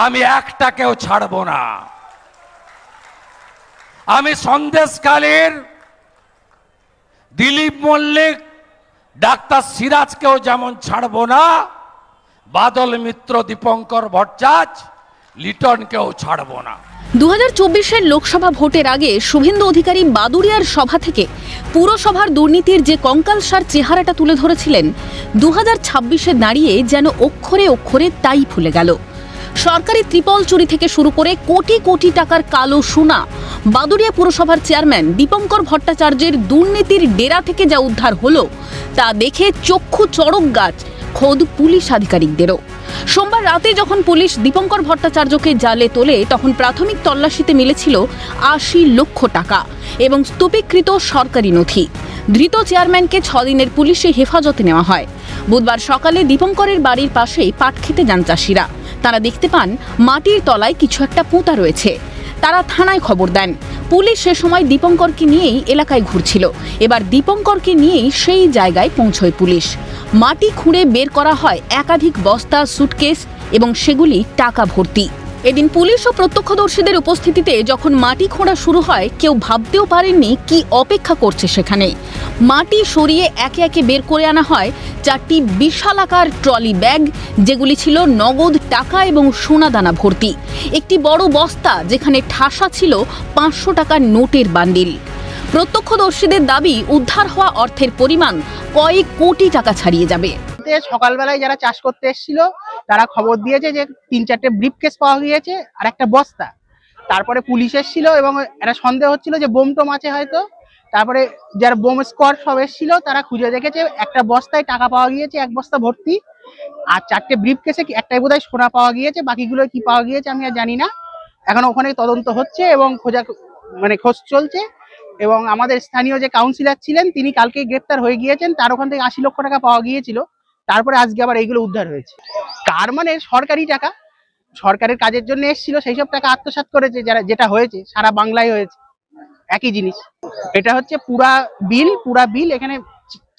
আমি একটাকেও ছাড়ব না। আমি সন্দেশখালীর দিলীপ মল্লিক, ডাক্তার সিরাজকেও যেমন ছাড়ব না, বাদল মিত্র, দীপঙ্কর ভট্টাচার্য, লিটনকেও ছাড়ব না। 2024-এর লোকসভা ভোটের আগে শুভেন্দু অধিকারী বাদুড়িয়ার সভা থেকে পুরসভার দুর্নীতির যে কঙ্কালসার চেহারাটা তুলে ধরেছিলেন, 2026-এ দাঁড়িয়ে যেন অক্ষরে অক্ষরে তাই ভুলে গেল। সরকারি ত্রিপল চুরি থেকে শুরু করে কোটি কোটি টাকার কালো সোনা বাদুড়িয়া পুরসভার চেয়ারম্যান দীপঙ্কর ভট্টাচার্যের দুর্নীতির ডেরা থেকে যা উদ্ধার হলো তা দেখে চক্ষু চড়ক গাছ খোদ পুলিশ আধিকারিকদেরও। সোমবার রাতে যখন পুলিশ দীপঙ্কর ভট্টাচার্যকে জালে তোলে, তখন প্রাথমিক তল্লাশিতে মিলেছিল 80 লক্ষ টাকা এবং স্তূপীকৃত সরকারি নথি। ধৃত চেয়ারম্যানকে 6 দিনের পুলিশে হেফাজতে নেওয়া হয়। বুধবার সকালে দীপঙ্করের বাড়ির পাশেই পাট খেতে যান চাষিরা। তারা দেখতে পান মাটির তলায় কিছু একটা পোঁতা রয়েছে। তারা থানায় খবর দেন। পুলিশ সে সময় দীপঙ্করকে নিয়েই এলাকায় ঘুরছিল। এবার দীপঙ্করকে নিয়েই সেই জায়গায় পৌঁছয় পুলিশ। মাটি খুঁড়ে বের করা হয় একাধিক বস্তা, সুটকেস এবং সেগুলি টাকা ভর্তি। এদিন পুলিশ ও প্রত্যক্ষদর্শীদের উপস্থিতিতে যখন মাটি খোঁড়া শুরু হয়, কেউ ভাবতেও পারেননি কি অপেক্ষা করছে সেখানে। মাটি সরিয়ে একে একে বের করে আনা হয় 4টি বিশালাকার ট্রলি ব্যাগ, যেগুলি ছিল নগদ টাকা এবং সোনাদানা ভর্তি। একটি বড় বস্তা যেখানে ঠাসা ছিল 500 টাকার নোটের বান্ডিল। প্রত্যক্ষদর্শীদের দাবি, উদ্ধার হওয়া অর্থের পরিমাণ কয়েক কোটি টাকা ছাড়িয়ে যাবে। সকালবেলায় যারা চাষ করতে এসেছিল তারা খবর দিয়েছে যে 3-4টে ব্রিফকেস পাওয়া গিয়েছে আর একটা বস্তা। তারপরে পুলিশ এসেছিল এবং একটা সন্দেহ হচ্ছিল যে বোম টোম আছে হয়তো। তারপরে যারা বোম স্কোয়াড সব এসেছিল তারা খুঁজে দেখেছে একটা বস্তায় টাকা পাওয়া গিয়েছে, 1 বস্তা ভর্তি, আর 4টে ব্রিফকেসে একটাই বোধহয় সোনা পাওয়া গিয়েছে। বাকিগুলো কি পাওয়া গিয়েছে আমি আর জানি না। এখন ওখানে তদন্ত হচ্ছে এবং খোঁজ চলছে। এবং আমাদের স্থানীয় যে কাউন্সিলর ছিলেন তিনি কালকেই গ্রেপ্তার হয়ে গিয়েছেন। তার ওখান থেকে 80 লক্ষ টাকা পাওয়া গিয়েছিল। তারপরে আজকে আবার এইগুলো উদ্ধার হয়েছে। কার মানে সরকারি টাকা, সরকারের কাজের জন্য এসেছিল, সেই সব টাকা আত্মসাৎ করেছে। যেটা হয়েছে সারা বাংলায় হয়েছে একই জিনিস। এটা হচ্ছে পুরা বিল এখানে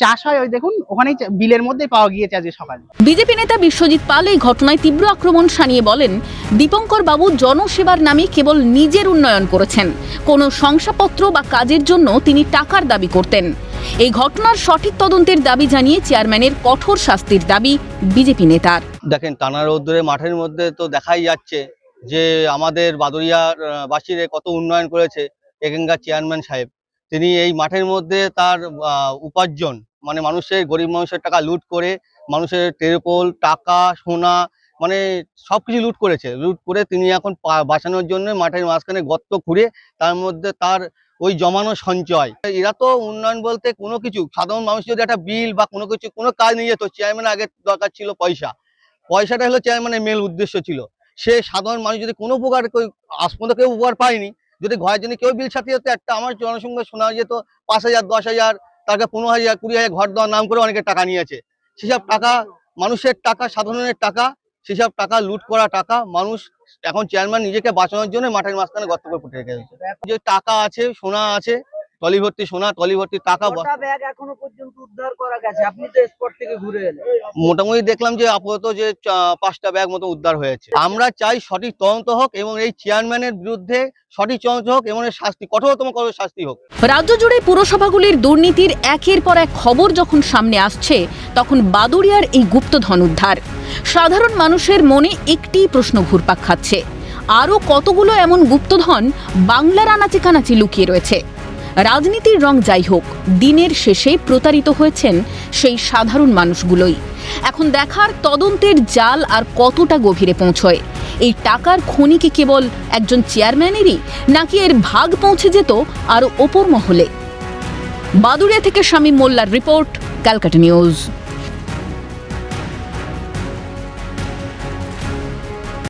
চাষ হয়, ওই দেখুন ওখানেই বিলের মধ্যে পাওয়া গিয়েছে আজকে সকালে। বিজেপি নেতা বিশ্বজিৎ পাল এই ঘটনায় তীব্র আক্রমণ শানিয়ে বলেন, দীপঙ্কর বাবু জনসেবার নামে কেবল নিজের উন্নয়ন করেছেন, কোনো শংসাপত্র বা কাজের জন্য তিনি টাকার দাবি করতেন। এই ঘটনার সঠিক তদন্তের দাবি জানিয়ে চেয়ারম্যানের কঠোর শাস্তির দাবি বিজেপি নেতার। দেখেন, টানা রোদ্দুরে মাঠের মধ্যে তো দেখাই যাচ্ছে যে আমাদের বাদুড়িয়ার বাসীর কত উন্নয়ন করেছে এখানকার চেয়ারম্যান সাহেব। তিনি এই মাঠের মধ্যে তার উপার্জন, মানে মানুষের, গরিব মানুষের টাকা লুট করে, মানুষের টেরপোল, টাকা, সোনা, মানে সবকিছু লুট করেছে। লুট করে তিনি এখন বাঁচানোর জন্য মাঠের মাঝখানে গর্ত খুঁড়ে তার মধ্যে তার ওই জমানো সঞ্চয়। এরা তো উন্নয়ন বলতে কোনো কিছু, সাধারণ মানুষ যদি একটা বিল বা কোনো কিছু, কোনো কাজ নিয়ে যেত, চেয়ারম্যান আগে দরকার ছিল পয়সাটা হলো চেয়ারম্যানের মেন উদ্দেশ্য ছিল। সে সাধারণ মানুষ যদি কোনো উপকার, আজ পর্যন্ত কেউ উপকার পায়নি। যদি ঘরের জন্য কেউ বিল ছাপিয়ে যেত, একটা আমার জনসংখ্যা শোনা যেত 5,000, 10,000, তাকে 15,000, 20,000 ঘর দেওয়ার নাম করে অনেকে টাকা নিয়েছে। সেসব টাকা মানুষের টাকা, সাধারণের টাকা, সেসব টাকা লুট করা টাকা মানুষ এখন চেয়ারম্যান নিজেকে বাঁচানোর জন্য মাঠের মাঝখানে গর্ত করে পুঁতে রেখেছে। যে টাকা আছে, সোনা আছে, টলি ভর্তি সোনা, টলি ভর্তি টাকা। এখনো পর্যন্ত উদ্ধার করা গেছে? আপনি তো স্পট থেকে ঘুরে এলেন। মোটামুটি দেখলাম যে আপাতত যে 5টা ব্যাগ মতো উদ্ধার হয়েছে। আমরা চাই সঠিক তদন্ত হোক এবং এই চেয়ারম্যানের বিরুদ্ধে সঠিক তদন্ত হোক এবং শাস্তি, কঠোরতম শাস্তি হোক। রাজ্য জুড়ে পুরসভাগুলির দুর্নীতির একের পর এক খবর যখন সামনে আসছে, তখন বাদুড়িয়ার এই গুপ্তধন উদ্ধার সাধারণ মানুষের মনে একটি প্রশ্ন ঘুরপাক খাচ্ছে, আরও কতগুলো এমন গুপ্তধন বাংলার আনাচে কানাচে লুকিয়ে রয়েছে। রাজনীতির রং যাই হোক, দিনের শেষে প্রতারিত হয়েছেন সেই সাধারণ মানুষগুলোই। এখন দেখার তদন্তের জাল আর কতটা গভীরে পৌঁছয়। এই টাকার খনি কি কেবল একজন চেয়ারম্যানেরই, নাকি এর ভাগ পৌঁছে যেত আরও ওপর মহলে? বাদুড়িয়া থেকে শামীম মোল্লার রিপোর্ট, ক্যালকাটা নিউজ।